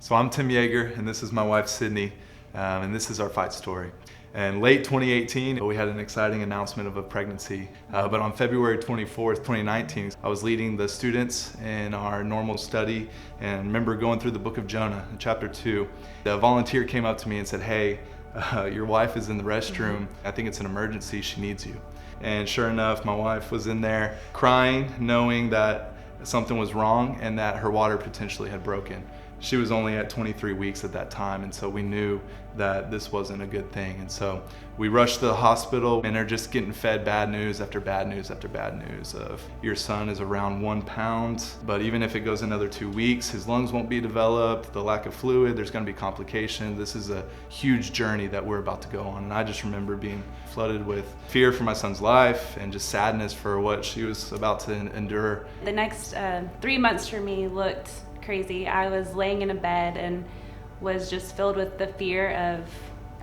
So I'm Tim Yeager, and this is my wife, Sydney, and this is our fight story. And late 2018, we had an exciting announcement of a pregnancy. But on February 24th, 2019, I was leading the students in our normal study and I remember going through the book of Jonah, chapter 2. A volunteer came up to me and said, "Hey, your wife is in the restroom. I think it's an emergency. She needs you." And sure enough, my wife was in there crying, knowing that something was wrong and that her water potentially had broken. She was only at 23 weeks at that time, and so we knew that this wasn't a good thing. And so we rushed to the hospital, and they're just getting fed bad news after bad news after bad news of your son is around 1 pound, but even if it goes another 2 weeks, his lungs won't be developed, the lack of fluid, there's gonna be complications. This is a huge journey that we're about to go on. And I just remember being flooded with fear for my son's life and just sadness for what she was about to endure. The next 3 months for me looked crazy. I was laying in a bed and was just filled with the fear of,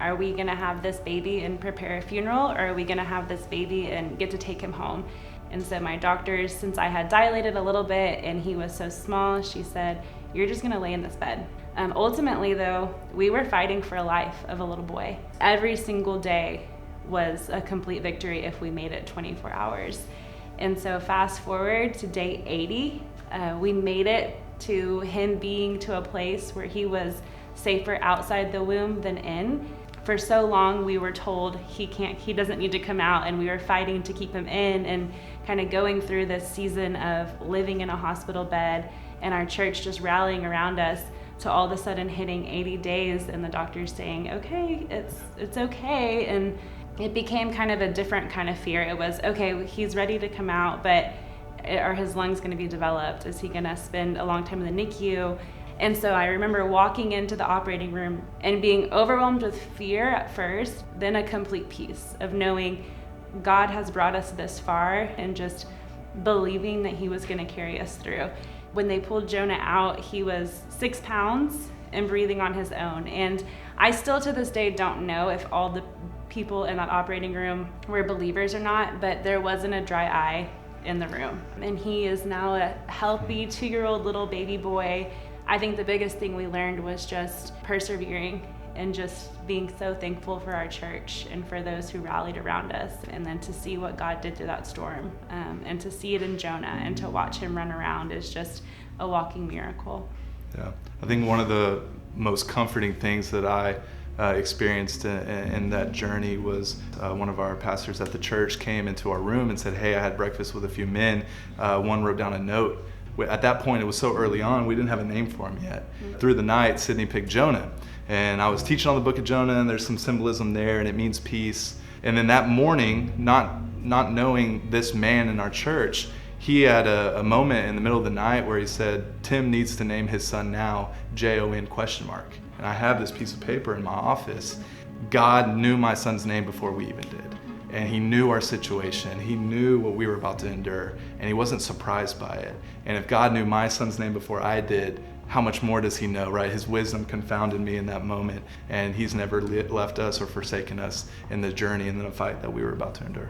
are we gonna have this baby and prepare a funeral, or are we gonna have this baby and get to take him home? And so my doctors, since I had dilated a little bit and he was so small, she said, "You're just gonna lay in this bed." Ultimately though, we were fighting for a life of a little boy. Every single day was a complete victory if we made it 24 hours. And so fast forward to day 80, we made it to him being to a place where he was safer outside the womb than in. For so long we were told he doesn't need to come out, and we were fighting to keep him in and kind of going through this season of living in a hospital bed and our church just rallying around us, to all of a sudden hitting 80 days and the doctors saying, "Okay, it's okay." And it became kind of a different kind of fear. It was, okay, he's ready to come out, but are his lungs going to be developed? Is he going to spend a long time in the NICU? And so I remember walking into the operating room and being overwhelmed with fear at first, then a complete peace of knowing God has brought us this far and just believing that he was going to carry us through. When they pulled Jonah out, he was 6 pounds and breathing on his own. And I still to this day don't know if all the people in that operating room were believers or not, but there wasn't a dry eye in the room. And he is now a healthy 2-year-old little baby boy. I think the biggest thing we learned was just persevering and just being so thankful for our church and for those who rallied around us. And then to see what God did through that storm, and to see it in Jonah and to watch him run around is just a walking miracle. Yeah, I think one of the most comforting things that I experienced in that journey was one of our pastors at the church came into our room and said, "Hey, I had breakfast with a few men." One wrote down a note. At that point, it was so early on, we didn't have a name for him yet. Through the night, Sydney picked Jonah. And I was teaching on the book of Jonah, and there's some symbolism there, and it means peace. And then that morning, not knowing this man in our church, he had a moment in the middle of the night where he said, "Tim needs to name his son now, Jon ? And I have this piece of paper in my office. God knew my son's name before we even did. And he knew our situation. He knew what we were about to endure, and he wasn't surprised by it. And if God knew my son's name before I did, how much more does he know, right? His wisdom confounded me in that moment, and he's never left us or forsaken us in the journey and the fight that we were about to endure.